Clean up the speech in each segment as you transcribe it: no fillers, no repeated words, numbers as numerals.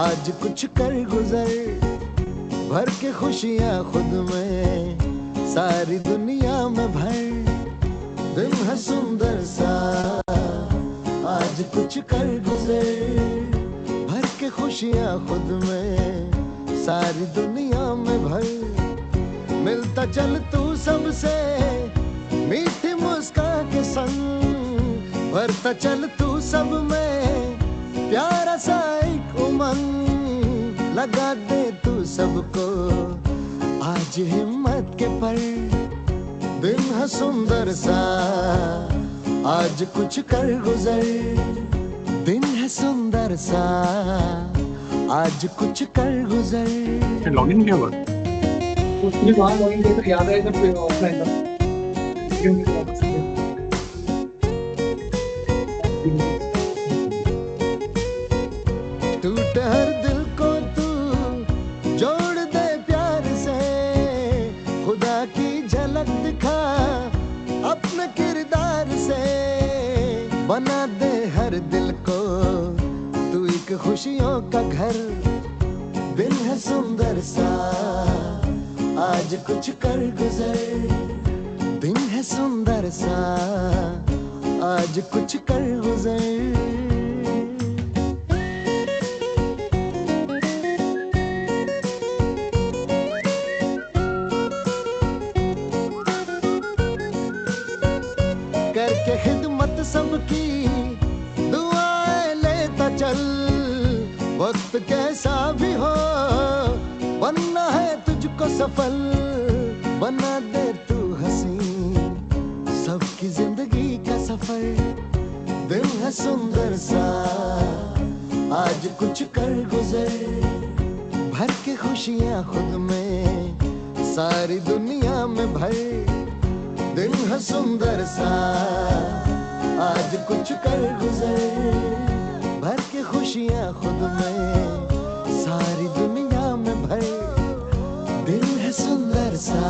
आज कुछ कर गुजर, भर के खुशियाँ खुद में, सारी दुनिया में भर। दिन है सुंदर सा, आज कुछ कर गुजर, भर के खुशियाँ खुद में, सारी दुनिया में भर। मिलता चल तू सबसे मीठी मुस्कान के संग, भरता चल तू सब में प्यारा सा एक उमंग। लगा दे तू सबको आज हिम्मत के पर। दिन है सुंदर सा, आज कुछ कर गुजर। दिन है सुंदर सा, आज कुछ कर गुजर। लॉगिन क्या हुआ? मुझे वहाँ लॉगिन किया तो याद है जब ऑफलाइन था। टूटे हर दिल को तू जोड़ दे प्यार से, खुदा की झलक दिखा अपने किरदार से। बना दे हर दिल को तू एक खुशियों का घर। दिन है सुंदर सा, आज कुछ कर गुजर। दिन है सुंदर सा, आज कुछ कर गुजर। करके खिदमत सबकी दुआएं लेता चल। वक्त कैसा भी हो बनना है तुझको सफल। बना दे तू हंसी सबकी जिंदगी का सफर। दिन है सुंदर सा, आज कुछ कर गुजर। भर के खुशियाँ खुद में, सारी दुनिया में भर। दिन है सुंदर सा, आज कुछ कर गुजर। भर के खुशियाँ खुद में, सारी दुनिया में भर। दिन है सुंदर सा,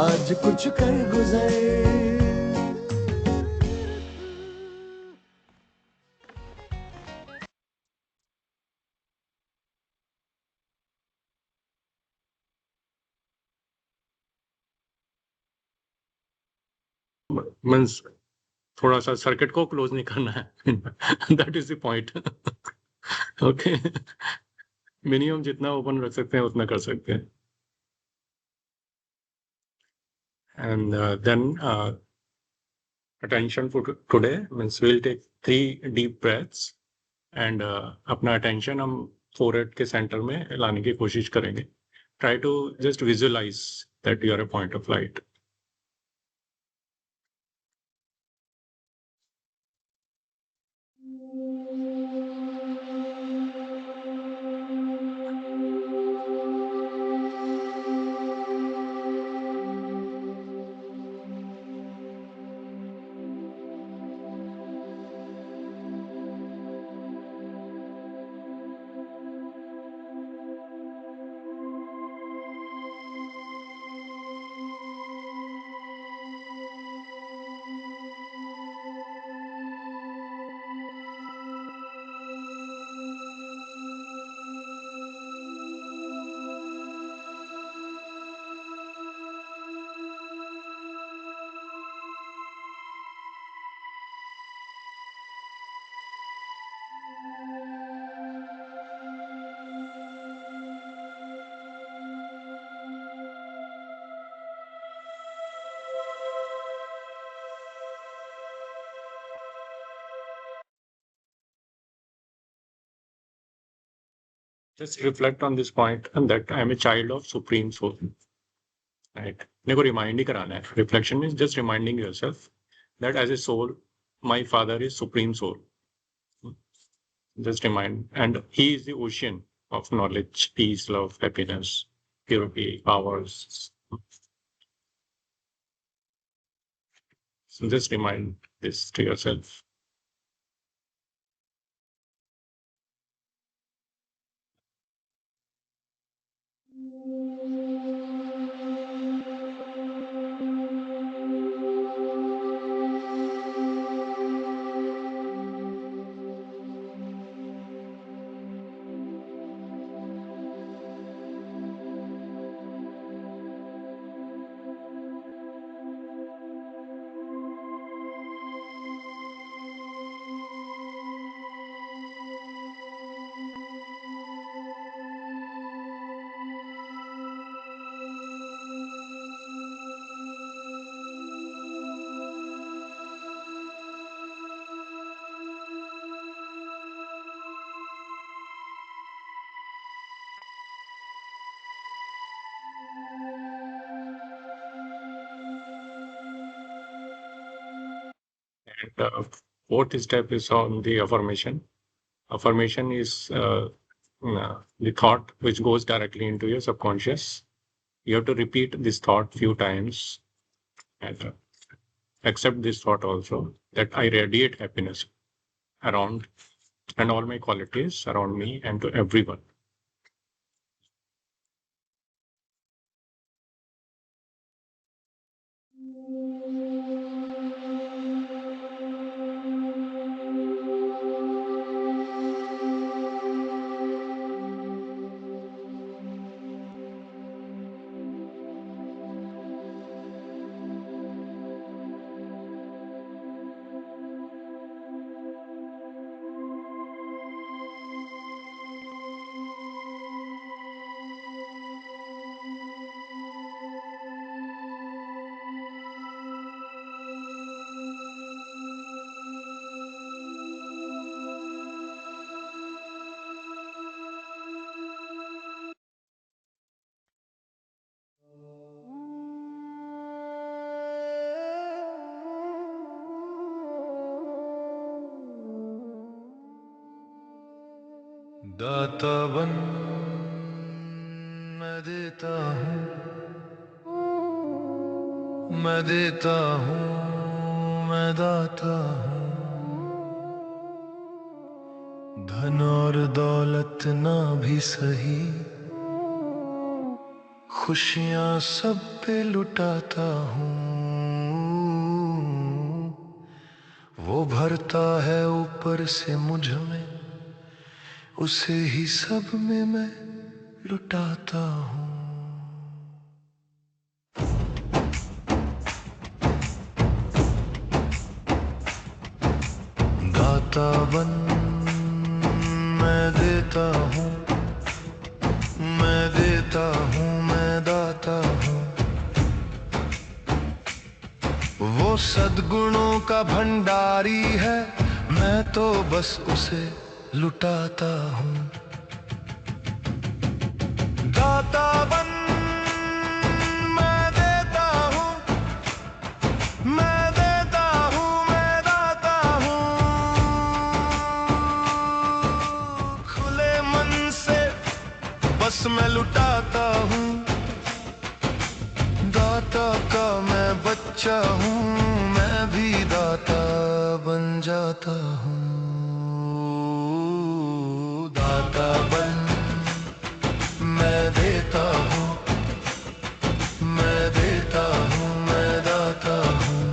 आज कुछ कर गुजर। मीन्स थोड़ा सा सर्किट को क्लोज नहीं करना है। That is the point. Okay, minimum जितना ओपन रख सकते हैं उतना कर सकते हैं। And then attention for today means we'll take 3 deep breaths and अपना attention हम forehead के center में लाने की कोशिश करेंगे. Try to just visualize that you are a point of light. Just reflect on this point and that I am a child of Supreme Soul. Right? अपने को remind ही कराना है. Reflection means just reminding yourself that as a soul, my father is Supreme Soul. Just remind, and he is the ocean of knowledge, peace, love, happiness, purity, powers. So just remind this to yourself. And fourth step is on the affirmation. Affirmation is the thought which goes directly into your subconscious. You have to repeat this thought few times and accept this thought also, that I radiate happiness around and all my qualities around me and to everyone. दाता बन मैं देता हूँ, मैं देता हूँ, मैं दाता हूँ। धन और दौलत ना भी सही, खुशियाँ सब पे लुटाता हूँ। वो भरता है ऊपर से मुझ में, उसे ही सब में मैं लुटाता हूँ। दाता बन मैं देता हूँ, मैं देता हूँ, मैं दाता हूँ। वो सद्गुणों का भंडारी है, मैं तो बस उसे लुटाता हूँ। दाता बन मैं देता हूँ, मैं देता हूँ, मैं दाता हूँ। खुले मन से बस मैं लुटाता हूँ। दाता का मैं बच्चा हूँ, मैं भी दाता बन जाता हूँ। दाता बन मैं देता हूँ, मैं देता हूँ, मैं दाता हूँ।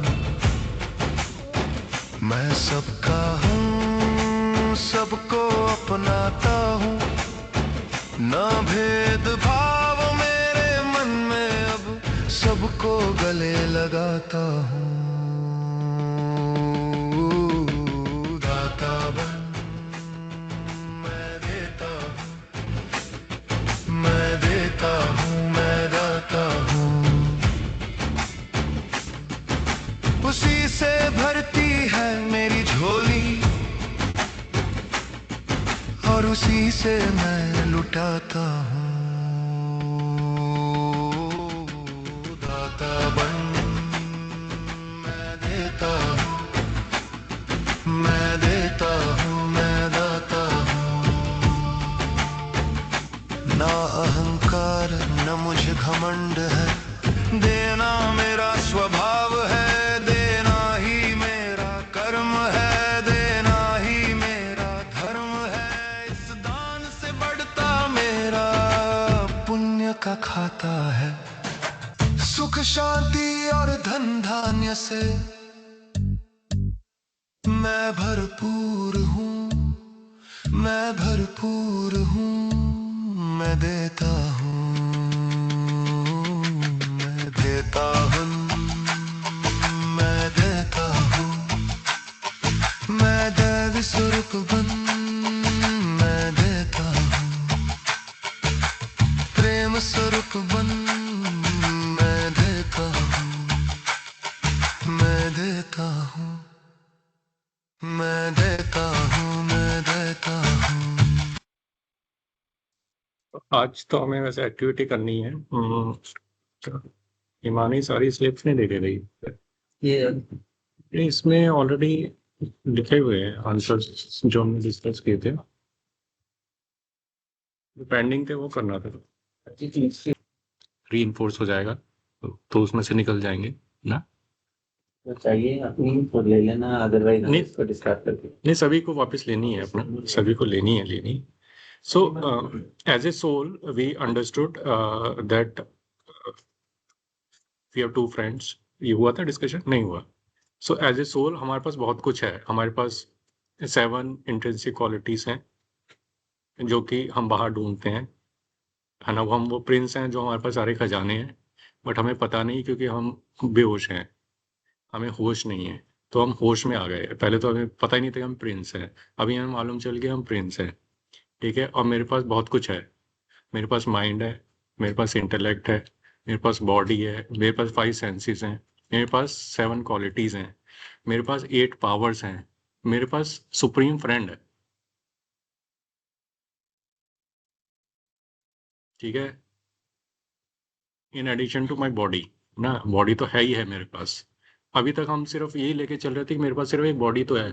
मैं सबका हूँ, सबको अपनाता हूँ। ना भेदभाव मेरे मन में अब, सबको गले लगाता हूँ। दाता बन मैं देता हूँ, मैं देता हूँ, मैं दाता हूँ। उसी से भरती है मेरी झोली, और उसी से मैं लुटाता हूँ। दाता बन मैं देता हूँ, मैं देता हूँ, मैं दाता हूँ। ना अहंकार न मुझे घमंड है, देना मेरा स्वभाव है। देना ही मेरा कर्म है, देना ही मेरा धर्म है। इस दान से बढ़ता मेरा पुण्य का खाता है। सुख शांति और धन धान्य से मैं भरपूर हूँ, मैं भरपूर हूँ। मैं देता हूँ, मैं देता हूँ, मैं देता हूँ। मैं दैवी स्वरूप बन मैं देता हूँ, प्रेम स्वरूप बन मैं देता हूँ, मैं देता हूँ, मैं देता हूँ, मैं देता हूँ। आज तो हमें वैसे एक्टिविटी करनी है। हिमानी सारी स्लिप्स नहीं दे के गई। ये इसमें ऑलरेडी लिखे हुए हैं आंसर्स जो हमने डिस्कस किए थे, पेंडिंग थे वो करना था, रीइंफोर्स हो जाएगा तो उसमें से निकल जाएंगे ना। तो चाहिए अपनी तो ले लेना, अदरवाइज हम नहीं। इसको डिस्कार्ड करके नहीं, सभी को वापस लेनी है अपना, सभी को लेनी। So, as a soul, we understood that we have two friends. ये हुआ था डिस्कशन? नहीं हुआ। So, as a soul, हमारे पास बहुत कुछ है। हमारे पास 7 इंट्रिंसिक क्वालिटीज हैं जो कि हम बाहर ढूंढते हैं, है ना। वो प्रिंस हैं जो हमारे पास सारे खजाने हैं, बट हमें पता नहीं क्योंकि हम बेहोश हैं, हमें होश नहीं है। तो हम होश में आ गए। पहले तो हमें पता ही नहीं था कि हम प्रिंस हैं, अभी हमें मालूम चल गया हम प्रिंस हैं। ठीक है। और मेरे पास बहुत कुछ है। मेरे पास माइंड है, मेरे पास इंटेलेक्ट है, मेरे पास बॉडी है, मेरे पास 5 सेंसेस हैं, मेरे पास 7 क्वालिटीज हैं, मेरे पास 8 पावर्स हैं, मेरे पास सुप्रीम फ्रेंड है। ठीक है। In addition to my body ना, बॉडी तो है ही है मेरे पास। अभी तक हम सिर्फ यही लेके चल रहे थे कि मेरे पास सिर्फ एक बॉडी तो है।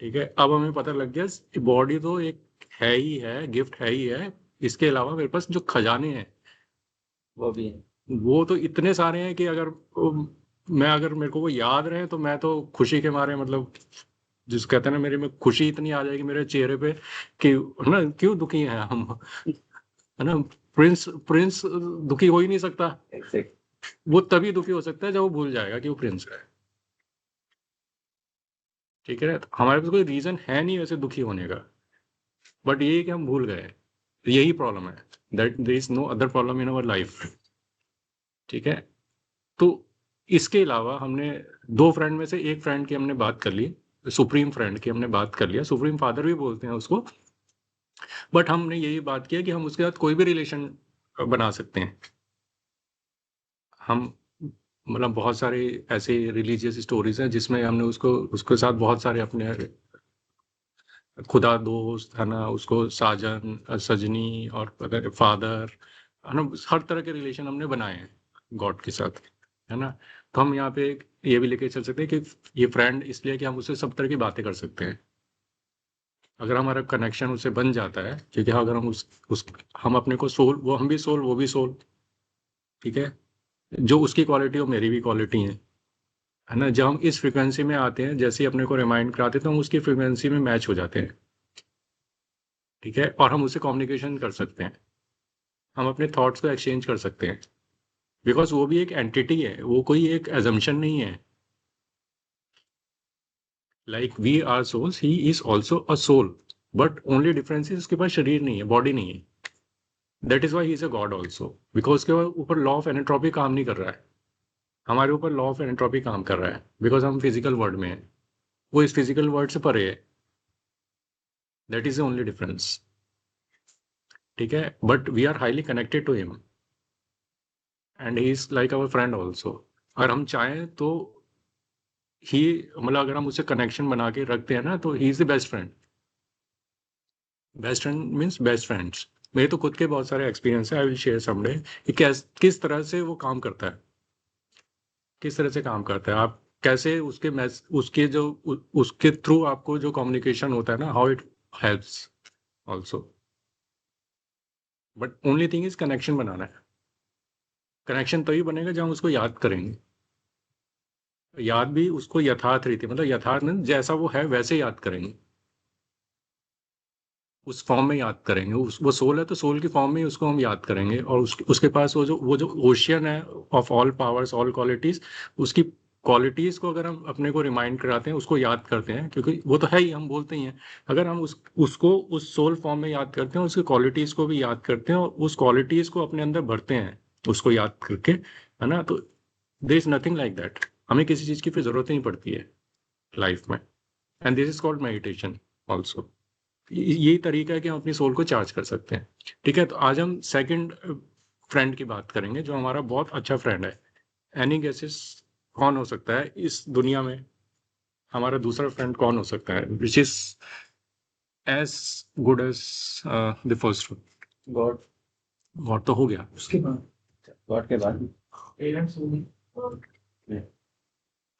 ठीक है। अब हमें पता लग गया बॉडी तो एक है ही है, गिफ्ट है ही है। इसके अलावा मेरे पास जो खजाने हैं वो भी है। वो तो इतने सारे हैं कि अगर मेरे को वो याद रहे तो मैं तो खुशी के मारे, मतलब जिस कहते हैं ना, मेरे में खुशी इतनी आ जाएगी मेरे चेहरे पे कि, है ना, क्यों दुखी हैं हम, है ना। प्रिंस प्रिंस दुखी हो ही नहीं सकता। एग्जैक्ट। वो तभी दुखी हो सकता है जब वो भूल जाएगा कि वो प्रिंस है। ठीक है। तो हमारे पास कोई रीजन है नहीं वैसे दुखी होने का, बट ये है कि हम भूल गए। यही प्रॉब्लम है, that there is no other problem in our life. ठीक है। तो इसके अलावा हमने 2 फ्रेंड में से एक फ्रेंड की हमने बात कर ली, सुप्रीम फ्रेंड की हमने बात कर लिया, सुप्रीम फादर भी बोलते हैं उसको। बट हमने यही बात किया कि हम उसके साथ कोई भी रिलेशन बना सकते हैं। हम, मतलब बहुत सारे ऐसे रिलीजियस स्टोरीज हैं जिसमें हमने उसको उसके साथ बहुत सारे अपने खुदा दोस्त, है ना, उसको साजन, सजनी और फादर, है ना, हर तरह के रिलेशन हमने बनाए हैं गॉड के साथ, है ना। तो हम यहाँ पे ये भी लेके चल सकते हैं कि ये फ्रेंड इसलिए कि हम उससे सब तरह की बातें कर सकते हैं। अगर हमारा कनेक्शन उससे बन जाता है, क्योंकि अगर हम उस हम अपने को सोल, वो हम भी सोल वो भी सोल, ठीक है, जो उसकी क्वालिटी हो मेरी भी क्वालिटी है ना। जब हम इस फ्रिक्वेंसी में आते हैं, जैसे ही अपने को रिमाइंड कराते हैं, तो हम उसकी फ्रिक्वेंसी में मैच हो जाते हैं। ठीक है। और हम उससे कम्युनिकेशन कर सकते हैं, हम अपने थॉट्स को एक्सचेंज कर सकते हैं, बिकॉज वो भी एक एंटिटी है, वो कोई एक एजम्पशन नहीं है। Like we are souls, he is also a soul, but only difference is उसके पास शरीर नहीं है, बॉडी नहीं है। That is why he is a god also, because उसके ऊपर लॉ ऑफ एनाट्रोपी काम नहीं कर रहा है। हमारे ऊपर लॉ ऑफ एनाट्रोपी काम कर रहा है, बिकॉज हम फिजिकल वर्ल्ड में है, वो इस फिजिकल वर्ल्ड से परे है। That is the only difference. ठीक है। But we are highly connected to him and he is like our friend also. अगर हम चाहें तो ही, मतलब अगर हम उससे कनेक्शन बना के रखते हैं ना, तो he is the best friend. Best friend means best friends. मेरे तो खुद के बहुत सारे एक्सपीरियंस है, आई विल शेयर समडे कि किस तरह से वो काम करता है, किस तरह से काम करता है। आप कैसे उसके जो उसके थ्रू आपको जो कम्युनिकेशन होता है ना, how it helps also. But only thing is connection बनाना है। कनेक्शन तभी बनेगा जब हम उसको याद करेंगे। याद भी उसको यथार्थ रीति, मतलब यथार्थ में जैसा वो है वैसे याद करेंगे, उस फॉर्म में याद करेंगे। वो सोल है तो सोल की फॉर्म में ही उसको हम याद करेंगे। और उसके पास वो जो ओशियन है of all powers all qualities, उसकी क्वालिटीज को अगर हम अपने को रिमाइंड कराते हैं, उसको याद करते हैं, क्योंकि वो तो है ही, हम बोलते ही हैं। अगर हम उसको उस सोल फॉर्म में याद करते हैं, उसकी क्वालिटीज को भी याद करते हैं और उस क्वालिटीज को अपने अंदर भरते हैं उसको याद करके, है ना, तो there is nothing like that. हमें किसी चीज की फिर जरूरत ही नहीं पड़ती है लाइफ में। And this is called meditation also. यही तरीका है कि हम अपनी सोल को चार्ज कर सकते हैं। ठीक है। तो आज हम सेकंड फ्रेंड की बात करेंगे जो हमारा बहुत अच्छा फ्रेंड है। एनी गेसेस कौन हो सकता है इस दुनिया में हमारा दूसरा फ्रेंड कौन हो सकता है, which is as good as the first one? God. God तो हो गया। उसके बाद गॉड के बाद पेरेंट्स होंगे।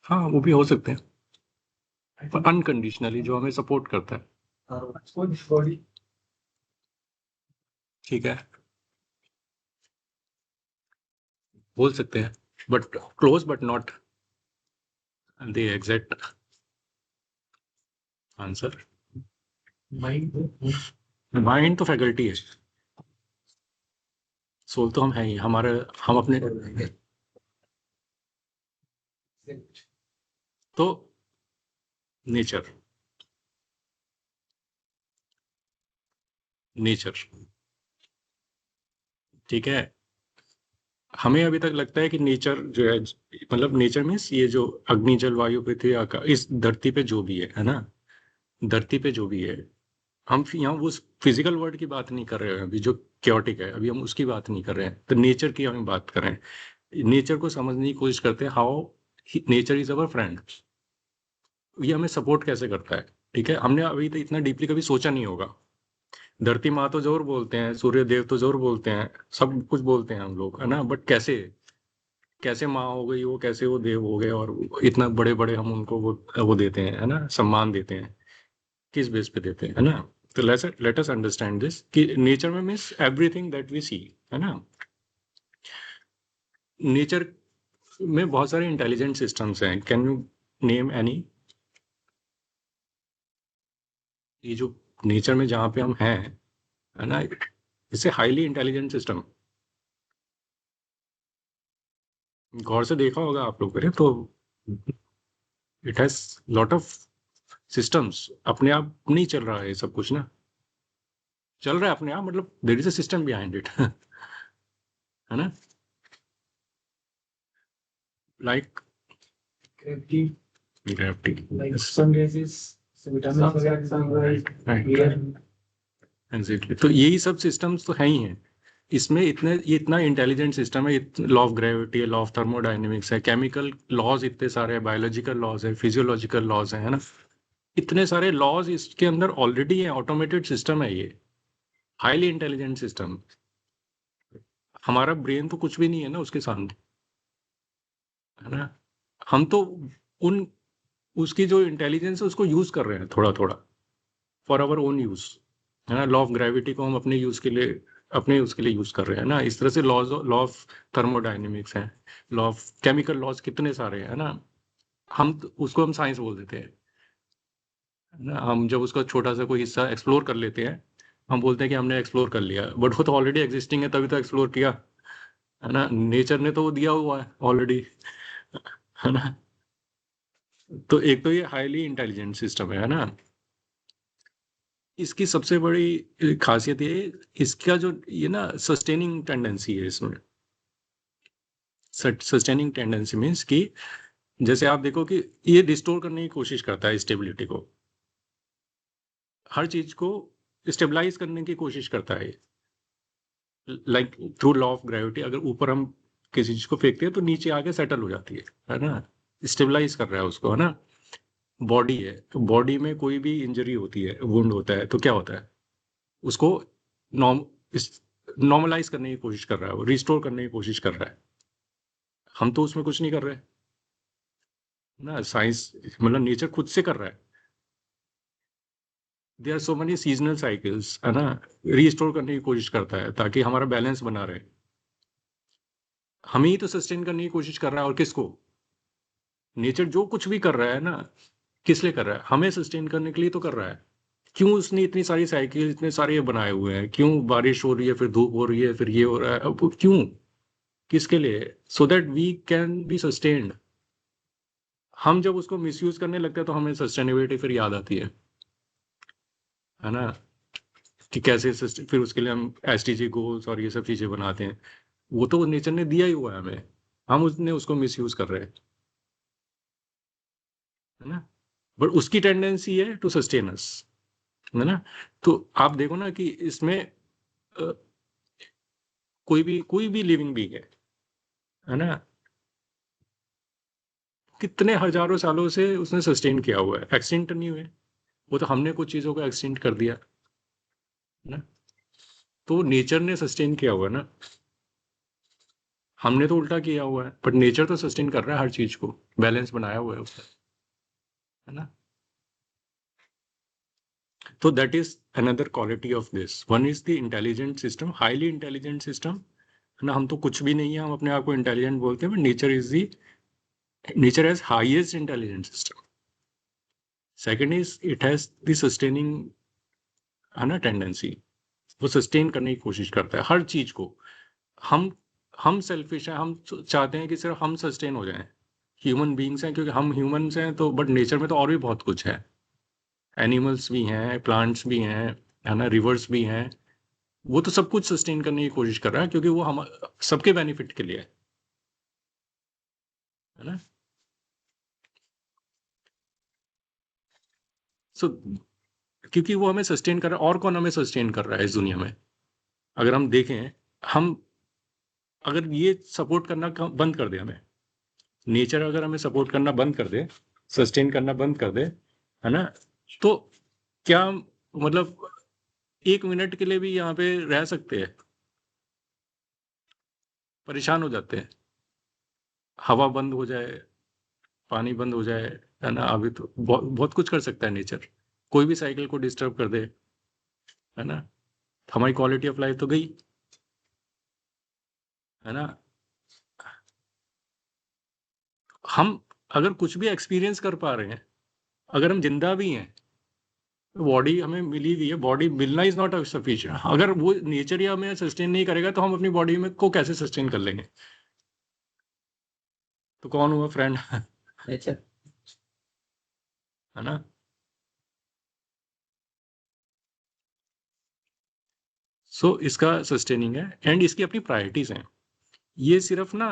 हाँ वो भी हो सकते हैं, पर अनकंडीशनली जो हमें सपोर्ट करता है, बॉडी ठीक है, बोल सकते हैं, but close but not the exact answer. Mind तो फैकल्टी है, सोल तो हम है ही, हमारे हम अपने तो नेचर नेचर ठीक है। हमें अभी तक लगता है कि नेचर जो है, मतलब नेचर मीन्स ये जो अग्नि जल वायु पृथ्वी आकाश, इस धरती पे जो भी है ना, धरती पे जो भी है, हम यहाँ उस फिजिकल वर्ल्ड की बात नहीं कर रहे हैं अभी, जो क्योटिक है, अभी हम उसकी बात नहीं कर रहे हैं, तो नेचर की हम बात कर रहे हैं। नेचर को समझने की कोशिश करते हैं, how nature is our friend, ये हमें सपोर्ट कैसे करता है। ठीक है, हमने अभी तो इतना डीपली कभी सोचा नहीं होगा। धरती माँ तो जरूर बोलते हैं, सूर्य देव तो जरूर बोलते हैं, सब कुछ बोलते हैं हम लोग, है ना, बट कैसे, कैसे माँ हो गई वो, कैसे वो देव हो गए, और इतना बड़े बड़े हम उनको वो देते हैं, है ना, सम्मान देते हैं, किस बेस पे देते हैं, है ना। तो लेट अस अंडरस्टैंड दिस कि नेचर में मीन्स एवरीथिंग दैट वी सी, है ना। नेचर में बहुत सारे इंटेलिजेंट सिस्टम्स हैं, कैन यू नेम एनी? ये जो नेचर में जहाँ पे हम हैं, है ना, इसे हाईली इंटेलिजेंट सिस्टम, गौर से देखा होगा आप लोगों ने तो, it has lot of systems, अपने आप नहीं चल रहा है ये सब कुछ ना, चल रहा है अपने आप, मतलब there is a system behind it, है ना, like gravity, like sun raises, so vitamin sunrise, air. Exactly. तो यही सब सिस्टम्स तो है ही हैं, इसमें इतने, ये इतना इंटेलिजेंट सिस्टम है, लॉ ऑफ ग्रेविटी है, लॉ ऑफ थर्मोडायनेमिक्स है, केमिकल लॉज इतने सारे हैं, बायोलॉजिकल लॉज है, फिजियोलॉजिकल लॉज है ना, इतने सारे लॉज इसके अंदर ऑलरेडी है, ऑटोमेटेड सिस्टम है ये, हाईली इंटेलिजेंट सिस्टम। हमारा ब्रेन तो कुछ भी नहीं है ना उसके सामने, है ना। हम तो उन उसकी जो इंटेलिजेंस है उसको यूज कर रहे हैं थोड़ा थोड़ा, फॉर आवर ओन यूज, है ना। लॉ ऑफ ग्रेविटी को हम अपने यूज के लिए, अपने उसके लिए यूज कर रहे हैं ना, इस तरह से लॉ ऑफ थर्मोडायनेमिक्स है, लॉ ऑफ केमिकल लॉज कितने सारे हैं, है ना। उसको हम साइंस बोल देते हैं, है ना। हम जब उसका छोटा सा कोई हिस्सा एक्सप्लोर कर लेते हैं, हम बोलते हैं कि हमने एक्सप्लोर कर लिया, बट वो तो ऑलरेडी एग्जिस्टिंग है, तभी तो एक्सप्लोर किया, है ना। नेचर ने तो वो दिया हुआ है ऑलरेडी, है ना। तो एक तो ये हाईली इंटेलिजेंट सिस्टम है ना। इसकी सबसे बड़ी खासियत ये, इसका जो ये ना सस्टेनिंग टेंडेंसी है इसमें। सस्टेनिंग टेंडेंसी मीन्स कि जैसे आप देखो कि ये रिस्टोर करने की कोशिश करता है स्टेबिलिटी को, हर चीज को स्टेबलाइज करने की कोशिश करता है, like through law of gravity, अगर ऊपर हम किसी चीज को फेंकते हैं तो नीचे आके सेटल हो जाती है ना, स्टेबलाइज कर रहा है उसको, है ना। बॉडी है, तो बॉडी में कोई भी इंजरी होती है, वुंड होता है, तो क्या होता है, उसको नॉर्म नॉर्मलाइज करने की कोशिश कर रहा है, वो रिस्टोर करने की कोशिश कर रहा है। हम तो उसमें कुछ नहीं कर रहे ना, साइंस मतलब नेचर खुद से कर रहा है। There are so many seasonal cycles, है ना, रिस्टोर करने की कोशिश करता है ताकि हमारा बैलेंस बना रहे। हमें ही तो सस्टेन करने की कोशिश कर रहा है, और किसको, नेचर जो कुछ भी कर रहा है ना, किस लिए कर रहा है, हमें सस्टेन करने के लिए तो कर रहा है। क्यों उसने इतनी सारी साइकिल, इतने सारे ये बनाए हुए हैं, क्यों बारिश हो रही है, फिर धूप हो रही है, फिर ये हो रहा है, अब वो क्यों, किसके लिए, so that we can be sustained. हम जब उसको मिसयूज करने लगते हैं तो हमें सस्टेनेबिलिटी फिर याद आती है ना, कि कैसे फिर उसके लिए हम एसडीजी गोल्स और ये सब चीजें बनाते हैं। वो तो नेचर ने दिया ही हुआ है हमें, हम उसने उसको मिसयूज कर रहे हैं, है ना। बट उसकी टेंडेंसी है टू सस्टेन अस, है ना। तो आप देखो ना कि इसमें अ, कोई भी लिविंग बीइंग है ना, कितने हजारों सालों से उसने सस्टेन किया हुआ है, एक्सटेंट नहीं हुए, वो तो हमने कुछ चीजों को एक्सटेंट कर दिया, है ना। तो नेचर ने सस्टेन किया हुआ है ना। हमने तो उल्टा किया हुआ है, बट नेचर तो सस्टेन कर रहा है हर चीज को, बैलेंस बनाया हुआ है उसका, है ना। तो that is another quality of this. One is the intelligent system, highly intelligent system, है ना। हम तो कुछ भी नहीं है, हम अपने आप को इंटेलिजेंट बोलते हैं, but nature is the, nature has highest intelligent system. Second is it has the sustaining, है ना, टेंडेंसी। वो सस्टेन करने की कोशिश करता है हर चीज को। हम हम सेल्फिश हैं, हम चाहते हैं कि सिर्फ हम सस्टेन हो जाएं, ह्यूमन बीइंग्स हैं क्योंकि हम ह्यूमंस हैं, तो बट नेचर में तो और भी बहुत कुछ है, एनिमल्स भी हैं, प्लांट्स भी हैं, है ना, रिवर्स भी हैं। वो तो सब कुछ सस्टेन करने की कोशिश कर रहा है क्योंकि वो हम सबके बेनिफिट के लिए है ना। सो क्योंकि वो हमें सस्टेन कर रहा है, और कौन हमें सस्टेन कर रहा है इस दुनिया में? अगर हम देखें, हम अगर ये सपोर्ट करना बंद कर दे हमें, नेचर अगर हमें सपोर्ट करना बंद कर दे, सस्टेन करना बंद कर दे, है ना, तो क्या मतलब 1 मिनट के लिए भी यहाँ पे रह सकते हैं? परेशान हो जाते हैं। हवा बंद हो जाए, पानी बंद हो जाए, है ना, अभी तो बहुत बहुत कुछ कर सकता है नेचर। कोई भी साइकिल को डिस्टर्ब कर दे, है ना, हमारी क्वालिटी ऑफ लाइफ तो गई, है ना। हम अगर कुछ भी एक्सपीरियंस कर पा रहे हैं, अगर हम जिंदा भी हैं, बॉडी हमें मिली हुई है, बॉडी मिलना इज नॉट सफिशिएंट। अगर वो नेचर ही हमें सस्टेन नहीं करेगा तो हम अपनी बॉडी में को कैसे सस्टेन कर लेंगे? तो कौन हुआ फ्रेंड? नेचर। है ना। सो इसका सस्टेनिंग है, एंड इसकी अपनी प्रायोरिटीज हैं। ये सिर्फ ना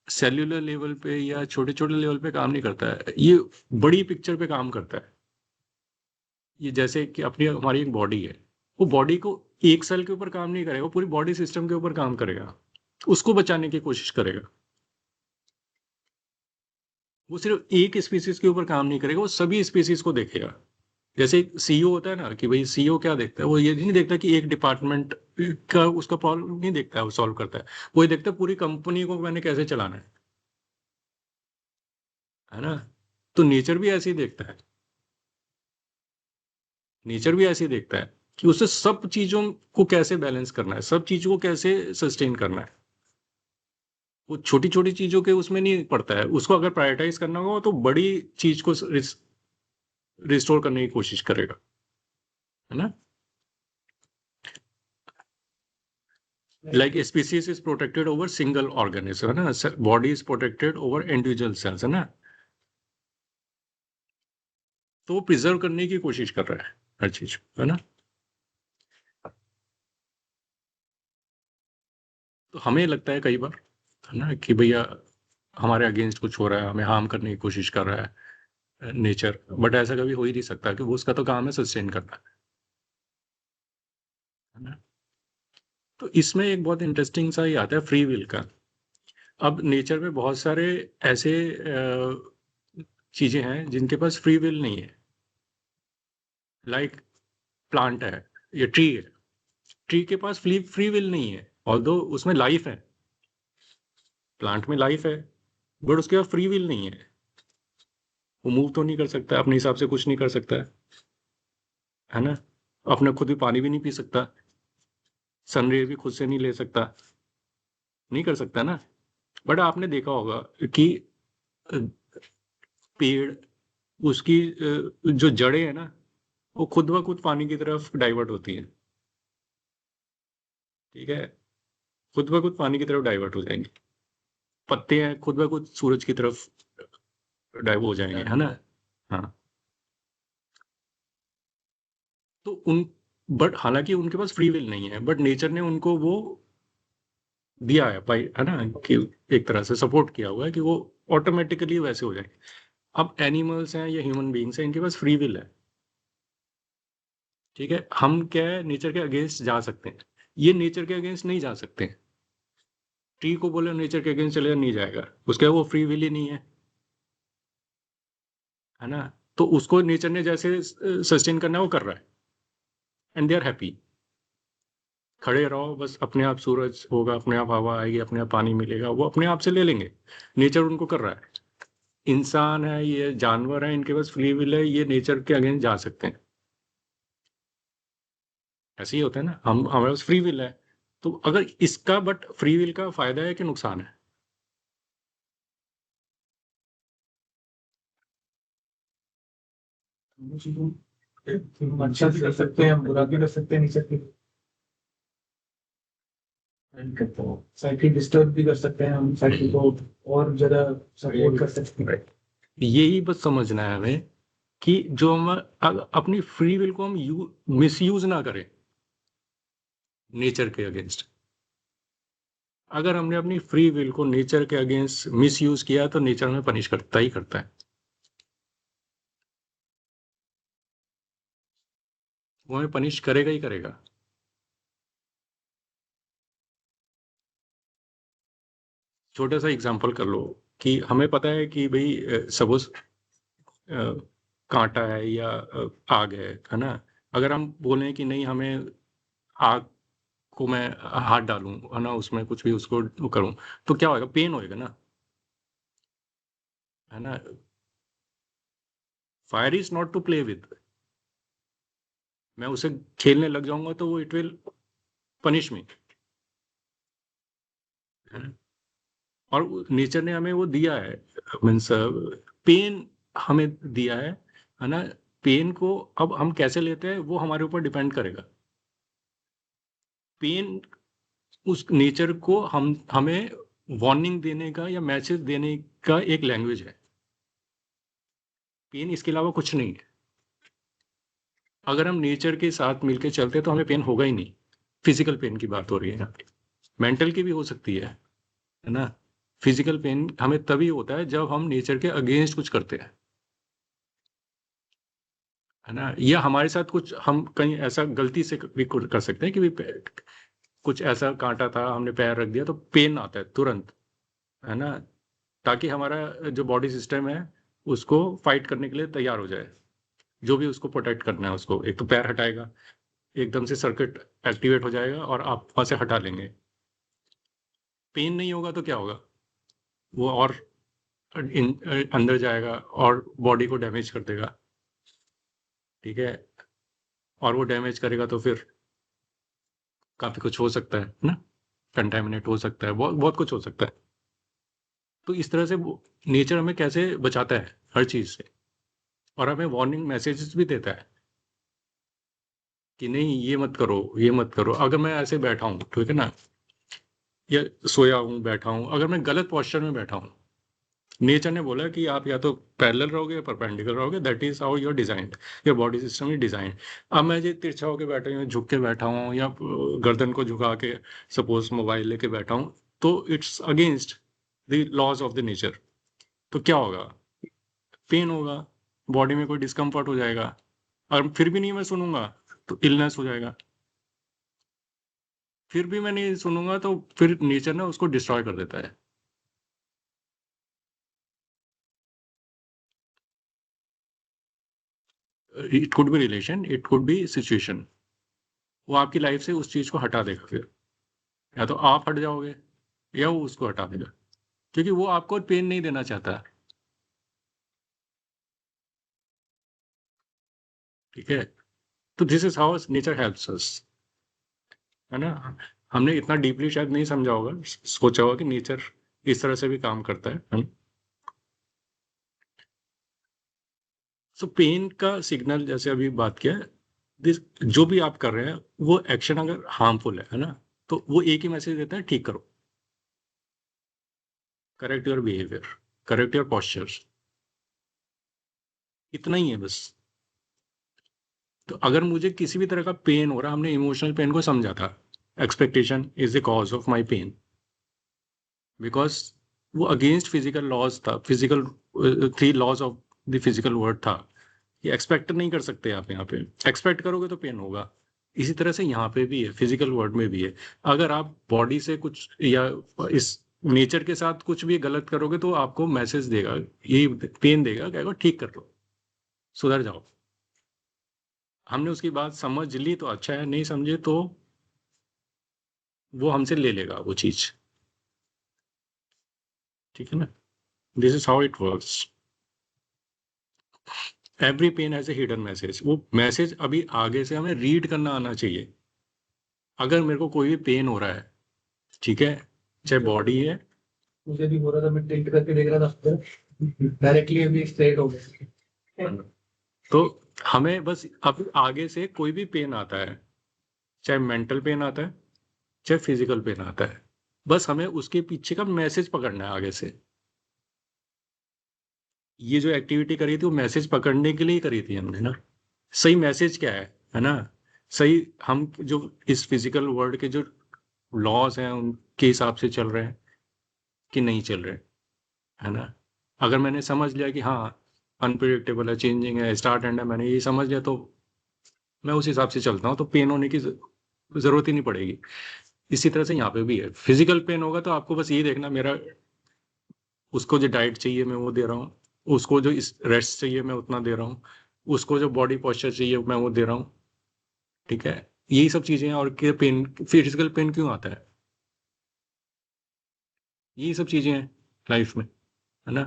सेल्यूलर लेवल पे या छोटे छोटे लेवल पे काम नहीं करता है, ये बड़ी पिक्चर पे काम करता है। ये जैसे कि अपनी हमारी एक बॉडी है, वो बॉडी को एक सेल के ऊपर काम नहीं करेगा, वो पूरी बॉडी सिस्टम के ऊपर काम करेगा, उसको बचाने की कोशिश करेगा। वो सिर्फ एक स्पीसीज के ऊपर काम नहीं करेगा, वो सभी स्पीसीज को देखेगा। जैसे सीईओ होता है ना, कि भाई सीईओ क्या देखता है, वो ये नहीं देखता कि एक डिपार्टमेंट का उसका प्रॉब्लम नहीं देखता है, वो सॉल्व करता है, वो ये देखता है पूरी कंपनी को मैंने कैसे चलाना है ना। तो नेचर भी ऐसे ही देखता है, नेचर भी ऐसे ही देखता है कि उसे सब चीजों को कैसे बैलेंस करना है, सब चीजों को कैसे सस्टेन करना है। वो छोटी छोटी चीजों के उसमें नहीं पड़ता है, उसको अगर प्रायोरिटाइज करना होगा तो बड़ी चीज को रिस्टोर करने की कोशिश करेगा, है ना। Like species is protected over single organism, है ना, body is protected over individual cells, है ना। तो वो प्रिजर्व करने की कोशिश कर रहा है हर चीज, है ना। तो हमें लगता है कई बार, है ना, कि भैया हमारे अगेंस्ट कुछ हो रहा है, हमें हार्म करने की कोशिश कर रहा है नेचर, बट ऐसा कभी हो ही नहीं सकता, कि वो उसका तो काम है सस्टेन करना, है ना। तो इसमें एक बहुत इंटरेस्टिंग सा ही आता है फ्री विल का। अब नेचर में बहुत सारे ऐसे चीजें हैं जिनके पास फ्री विल नहीं है। लाइक प्लांट है या ट्री है, ट्री के पास फ्री विल नहीं है, ऑल्दो उसमें लाइफ है, प्लांट में लाइफ है, बट उसके पास फ्री विल नहीं है। वो मूव तो नहीं कर सकता, अपने हिसाब से कुछ नहीं कर सकता है ना। अपने खुद भी पानी भी नहीं पी सकता, सनरे भी खुद से नहीं ले सकता, नहीं कर सकता ना। बट आपने देखा होगा कि अ, पेड़, उसकी जो जड़ें है ना, वो खुद ब खुद पानी की तरफ डाइवर्ट होती है, ठीक है, खुद ब खुद पानी की तरफ डाइवर्ट हो जाएंगे। पत्ते हैं, खुद ब खुद सूरज की तरफ डाइव हो जाएंगे, है ना। हाँ। तो उन, बट हालांकि उनके पास फ्री विल नहीं है, बट नेचर ने उनको वो दिया है भाई, है ना, कि एक तरह से सपोर्ट किया हुआ है कि वो ऑटोमेटिकली वैसे हो जाएंगे। अब एनिमल्स हैं या ह्यूमन बीइंग्स हैं, इनके पास फ्री विल है, ठीक है। हम क्या है, नेचर के अगेंस्ट जा सकते हैं, ये नेचर के अगेंस्ट नहीं जा सकते। ट्री को बोले नेचर के अगेंस्ट चले नहीं जाएगा, उसका वो फ्री विल ही नहीं है ना। तो उसको नेचर ने जैसे सस्टेन करना है वो कर रहा है, एंड दे आर हैप्पी। खड़े रहो बस, अपने आप सूरज होगा, अपने आप हवा आएगी, अपने आप पानी मिलेगा, वो अपने आप से ले लेंगे। नेचर उनको कर रहा है। इंसान है, ये जानवर है, इनके पास फ्री विल है, ये नेचर के अगेंस्ट जा सकते हैं। ऐसे ही होता है ना, हम हमारे पास फ्री विल है। तो अगर इसका, बट फ्री विल का फायदा है कि नुकसान है? हम अच्छा भी कर सकते हैं, हम बुरा भी कर सकते हैं नेचर की। साइकिल डिस्टर्ब भी कर सकते हैं, हम साइकिल को और ज्यादा सपोर्ट कर सकते हैं। यही बस समझना है हमें कि जो हम अपनी फ्री विल को हम मिसयूज ना करें नेचर के अगेंस्ट। अगर हमने अपनी फ्री विल को नेचर के अगेंस्ट मिसयूज किया तो नेचर हमें पनिश करता ही करता है। वो हमें पनिश करेगा ही करेगा। छोटा सा एग्जांपल कर लो कि हमें पता है कि भाई सपोज कांटा है या आग है ना। अगर हम बोलें कि नहीं, हमें आग को मैं हाथ डालूं है ना, उसमें कुछ भी उसको करूं, तो क्या होगा? पेन होएगा ना, है ना। Fire is not to play with. मैं उसे खेलने लग जाऊंगा तो वो इट विल पनिश मी। और नेचर ने हमें वो दिया है, मीन्स पेन हमें दिया है ना। पेन को अब हम कैसे लेते हैं वो हमारे ऊपर डिपेंड करेगा। पेन उस नेचर को हमें वार्निंग देने का या मैसेज देने का एक लैंग्वेज है। पेन इसके अलावा कुछ नहीं है। अगर हम नेचर के साथ मिलकर चलते तो हमें पेन होगा ही नहीं। फिजिकल पेन की बात हो रही है यहाँ पे, मेंटल की भी हो सकती है ना। फिजिकल पेन हमें तभी होता है जब हम नेचर के अगेंस्ट कुछ करते हैं, है ना। या हमारे साथ कुछ हम कहीं ऐसा गलती से भी कर सकते हैं कि कुछ ऐसा कांटा था, हमने पैर रख दिया तो पेन आता है तुरंत, है ना। ताकि हमारा जो बॉडी सिस्टम है उसको फाइट करने के लिए तैयार हो जाए। जो भी उसको प्रोटेक्ट करना है, उसको एक तो पैर हटाएगा, एकदम से सर्किट एक्टिवेट हो जाएगा और आप वहां से हटा लेंगे। पेन नहीं होगा तो क्या होगा? वो और अंदर जाएगा और बॉडी को डैमेज कर देगा, ठीक है। और वो डैमेज करेगा तो फिर काफी कुछ हो सकता है ना। कंटेमिनेट हो सकता है, बहुत बहुत कुछ हो सकता है। तो इस तरह से नेचर हमें कैसे बचाता है हर चीज से, और हमें वार्निंग मैसेजेस भी देता है कि नहीं ये मत करो, ये मत करो। अगर मैं ऐसे बैठा हूँ, ठीक है ना, या सोया हूँ, बैठा हूँ, अगर मैं गलत पोस्चर में बैठा हूँ, नेचर ने बोला कि आप या तो पैरेलल रहोगे या परपेंडिकुलर रहोगे, that is how your design, your body system is design. अब मैं जो तिरछा होकर बैठा हूँ, झुक के बैठा हूँ, या गर्दन को झुका के सपोज मोबाइल लेके बैठा हूँ, तो it's against the laws of the nature. तो क्या होगा? पेन होगा, बॉडी में कोई डिस्कम्फर्ट हो जाएगा। और फिर भी नहीं मैं सुनूंगा तो इलनेस हो जाएगा। फिर भी मैं नहीं सुनूंगा तो फिर नेचर ना उसको डिस्ट्रॉय कर देता है। It could be relation, it could be situation. वो आपकी लाइफ से उस चीज को हटा देगा फिर। या तो आप हट जाओगे या वो उसको हटा देगा, क्योंकि वो आपको पेन नहीं देना चाहता, ठीक है। तो this is how nature helps us, है ना। हमने इतना डीपली शायद नहीं समझा होगा, सोचा होगा कि नेचर इस तरह से भी काम करता है। सो पेन का सिग्नल जैसे अभी बात किया, दिस जो भी आप कर रहे हैं वो एक्शन अगर हार्मफुल है ना, तो वो एक ही मैसेज देता है, ठीक करो, correct your behaviour, correct your postures. इतना ही है बस। तो अगर मुझे किसी भी तरह का पेन हो रहा, हमने इमोशनल पेन को समझा था, expectation is the cause of my pain, because वो अगेंस्ट फिजिकल लॉज था, physical three laws of the physical world था। ये एक्सपेक्ट नहीं कर सकते आप, यहाँ पे एक्सपेक्ट करोगे तो पेन होगा। इसी तरह से यहाँ पे भी है, फिजिकल वर्ल्ड में भी है। अगर आप बॉडी से कुछ या इस नेचर के साथ कुछ भी गलत करोगे तो आपको मैसेज देगा, ये पेन देगा, कहेगा ठीक कर लो, सुधर जाओ। हमने उसकी बात समझ ली तो अच्छा है, नहीं समझे तो वो हमसे ले लेगा वो चीज, ठीक है ना। This is how it works. Every pain has a hidden message. वो मैसेज अभी आगे से हमें रीड करना आना चाहिए। अगर मेरे को कोई भी पेन हो रहा है, ठीक है, चाहे बॉडी है, मुझे भी हो रहा था, मैं टिल्ट करके देख रहा था, डायरेक्टली अभी स्ट्रेट हो गया। तो हमें बस अब आगे से कोई भी पेन आता है, चाहे मेंटल पेन आता है, चाहे फिजिकल पेन आता है, बस हमें उसके पीछे का मैसेज पकड़ना है आगे से। ये जो एक्टिविटी करी थी वो मैसेज पकड़ने के लिए ही करी थी हमने ना। सही मैसेज क्या है ना। सही हम जो इस फिजिकल वर्ल्ड के जो लॉज हैं उनके हिसाब से चल रहे हैं कि नहीं चल रहे, है ना। अगर मैंने समझ लिया कि हाँ अनप्रिडिक्टेबल है, चेंजिंग है, स्टार्ट एंड है, मैंने ये समझ लिया तो मैं उस हिसाब से चलता हूँ, तो पेन होने की जरूरत ही नहीं पड़ेगी। इसी तरह से यहाँ पे भी है, फिजिकल पेन होगा तो आपको बस ये देखना मेरा उसको जो डाइट चाहिए मैं वो दे रहा हूँ, उसको जो इस रेस्ट चाहिए मैं उतना दे रहा हूँ, उसको जो बॉडी पोस्चर चाहिए मैं वो दे रहा हूँ, ठीक है। यही सब चीजें हैं। और क्या पेन, फिजिकल पेन क्यों आता है, यही सब चीजें हैं लाइफ में, है ना।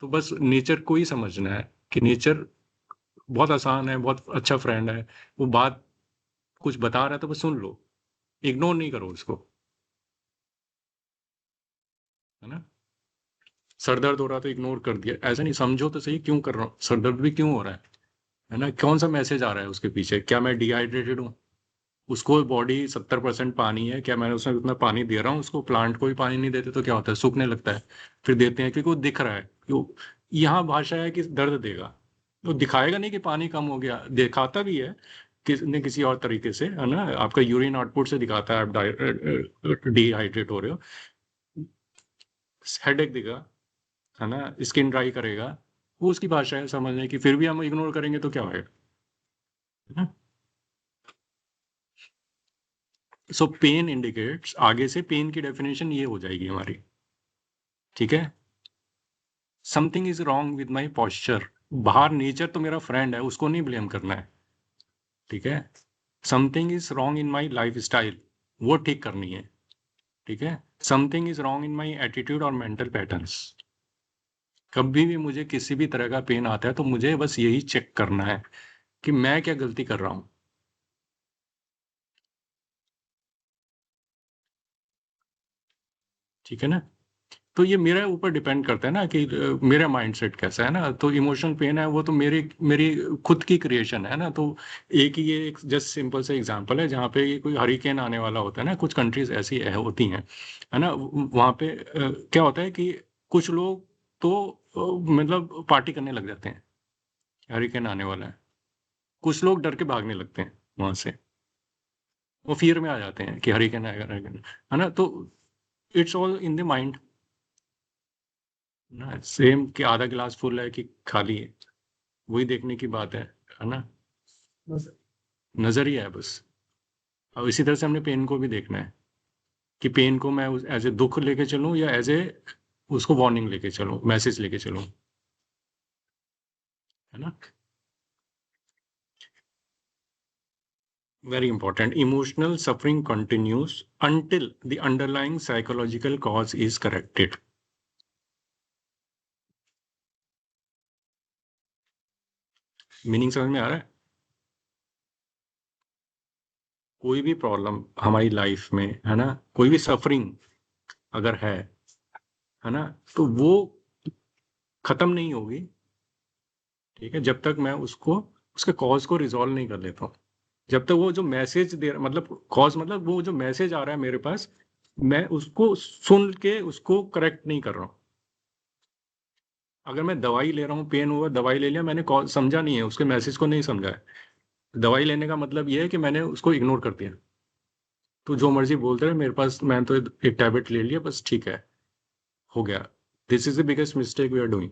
तो बस नेचर को ही समझना है कि नेचर बहुत आसान है, बहुत अच्छा फ्रेंड है। वो बात कुछ बता रहा है तो बस सुन लो, इग्नोर नहीं करो उसको, है ना। सर दर्द हो रहा तो इग्नोर कर दिया, ऐसा नहीं, समझो तो सही क्यों कर रहा हूँ, सर दर्द भी क्यों हो रहा है ना। कौन सा मैसेज आ रहा है उसके पीछे, क्या मैं डिहाइड्रेटेड हूँ, उसको बॉडी 70% पानी है, क्या मैंने उसमें उतना पानी दे रहा हूँ उसको। प्लांट को भी पानी नहीं देते तो क्या होता है, सूखने लगता है। फिर देते हैं क्योंकि वो दिख रहा है क्यों। यहाँ भाषा है कि दर्द देगा, वो दिखाएगा नहीं कि पानी कम हो गया, दिखाता भी है किसी किसी और तरीके से, है ना। आपका यूरिन आउटपुट से दिखाता है आप डिहाइड्रेट हो रहे हो। हेडेक देगा, है ना, स्किन ड्राई करेगा, वो उसकी भाषा है समझने की। फिर भी हम इग्नोर करेंगे तो क्या होगा, है ना। सो पेन इंडिकेट्स, आगे से पेन की डेफिनेशन ये हो जाएगी हमारी, ठीक है। Something is wrong with my posture. बाहर नेचर तो मेरा फ्रेंड है, उसको नहीं ब्लेम करना है, ठीक है। Something is wrong in my life style, वो ठीक करनी है, ठीक है। Something is wrong in my attitude और मेंटल पैटर्न्स। कभी भी मुझे किसी भी तरह का पेन आता है तो मुझे बस यही चेक करना है कि मैं क्या गलती कर रहा हूं, ठीक है ना। तो ये मेरे ऊपर डिपेंड करता है ना कि मेरा माइंडसेट कैसा है ना। तो इमोशनल पेन है वो तो मेरी मेरी खुद की क्रिएशन है ना। तो एक ही ये एक जस्ट सिंपल सा एग्जांपल है जहाँ पे ये कोई हरिकेन आने वाला होता है ना, कुछ कंट्रीज ऐसी होती हैं, है ना। वहाँ पे क्या होता है कि कुछ लोग तो मतलब पार्टी करने लग जाते हैं, हरिकेन आने वाला है। कुछ लोग डर के भागने लगते हैं वहां से, वो फियर में आ जाते हैं कि हरिकेन आएगा, हरिकेन, है ना। तो it's all in the mind ना। सेम कि आधा गिलास फुल है कि खाली है, वही देखने की बात है ना। बस नजरिया है बस। अब इसी तरह से हमने पेन को भी देखना है कि पेन को मैं एज ए दुख लेके चलूं या एज ए उसको वार्निंग लेके चलूं, मैसेज लेके चलूं, है ना। Very important, emotional suffering continuous until the underlying psychological cause is corrected. Meaning समझ में आ रहा है। कोई भी प्रॉब्लम हमारी लाइफ में, है ना, कोई भी सफरिंग अगर है ना, तो वो खत्म नहीं होगी, ठीक है, जब तक मैं उसको उसके कॉज को रिजॉल्व नहीं कर लेता हूँ। जब तक वो जो मैसेज दे, मतलब कॉज मतलब वो जो मैसेज आ रहा है मेरे पास, मैं उसको सुन के उसको करेक्ट नहीं कर रहा हूँ। अगर मैं दवाई ले रहा हूँ, पेन हुआ, दवाई ले लिया, मैंने कॉज समझा नहीं है, उसके मैसेज को नहीं समझा है। दवाई लेने का मतलब ये है कि मैंने उसको इग्नोर कर दिया। तो जो मर्जी बोलते रहे मेरे पास, मैंने तो एक टैबलेट ले लिया, बस ठीक है, हो गया। This is the biggest mistake we are doing.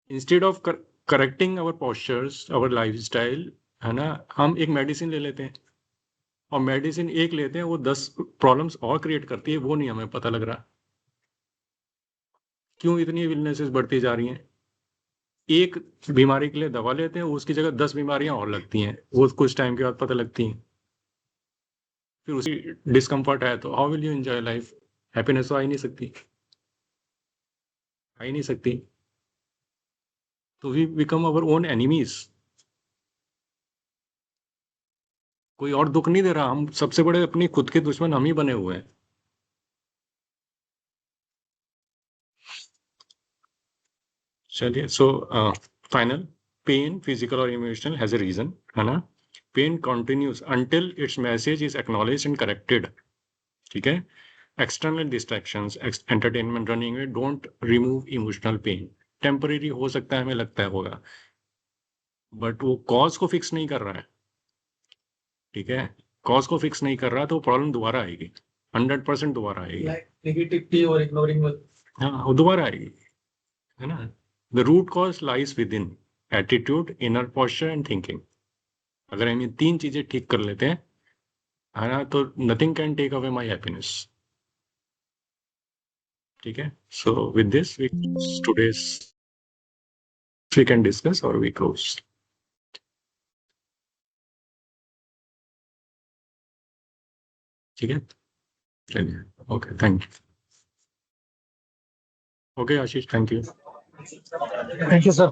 Instead of correcting our postures, our lifestyle, है ना, हम एक मेडिसिन ले लेते हैं। और मेडिसिन एक लेते हैं, वो 10 प्रॉब्लम्स और क्रिएट करती है, वो नहीं हमें पता लग रहा। क्यों इतनी विलनेसेस बढ़ती जा रही हैं। एक बीमारी के लिए दवा लेते हैं, उसकी जगह 10 बीमारियां और लगती हैं, वो कुछ टाइम के बाद पता लगती हैं, फिर उसी डिस्कम्फर्ट है, तो how will you enjoy life? Happiness तो आ ही नहीं सकती, आ ही नहीं सकती। तो we become our own enemies. कोई और दुख नहीं दे रहा, हम सबसे बड़े अपनी खुद के दुश्मन हम ही बने हुए हैं। चलिए, सो फाइनल, पेन फिजिकल और इमोशनल हैज ए रीजन, है ना? Pain continues until its message is acknowledged and corrected, ठीक है? एक्सटर्नल डिस्ट्रैक्शंस, एंटरटेनमेंट, रनिंग में don't remove emotional pain. Temporary हो सकता है, हमें लगता है होगा, बट वो कॉज को फिक्स नहीं कर रहा है, ठीक है? कॉज को फिक्स नहीं कर रहा तो प्रॉब्लम दोबारा आएगी, 100% दोबारा आएगी। Like negativity or ignoring was हाँ, वो दोबारा आएगी, है ना? The root cause lies within attitude, inner posture and thinking. अगर हम ये 3 चीजें ठीक कर लेते हैं, है ना, तो nothing can take away my happiness, ठीक है? So with this we today's we can discuss or we close. ठीक है, चलिए, okay, thank you. Okay Ashish, thank you. Thank you, sir.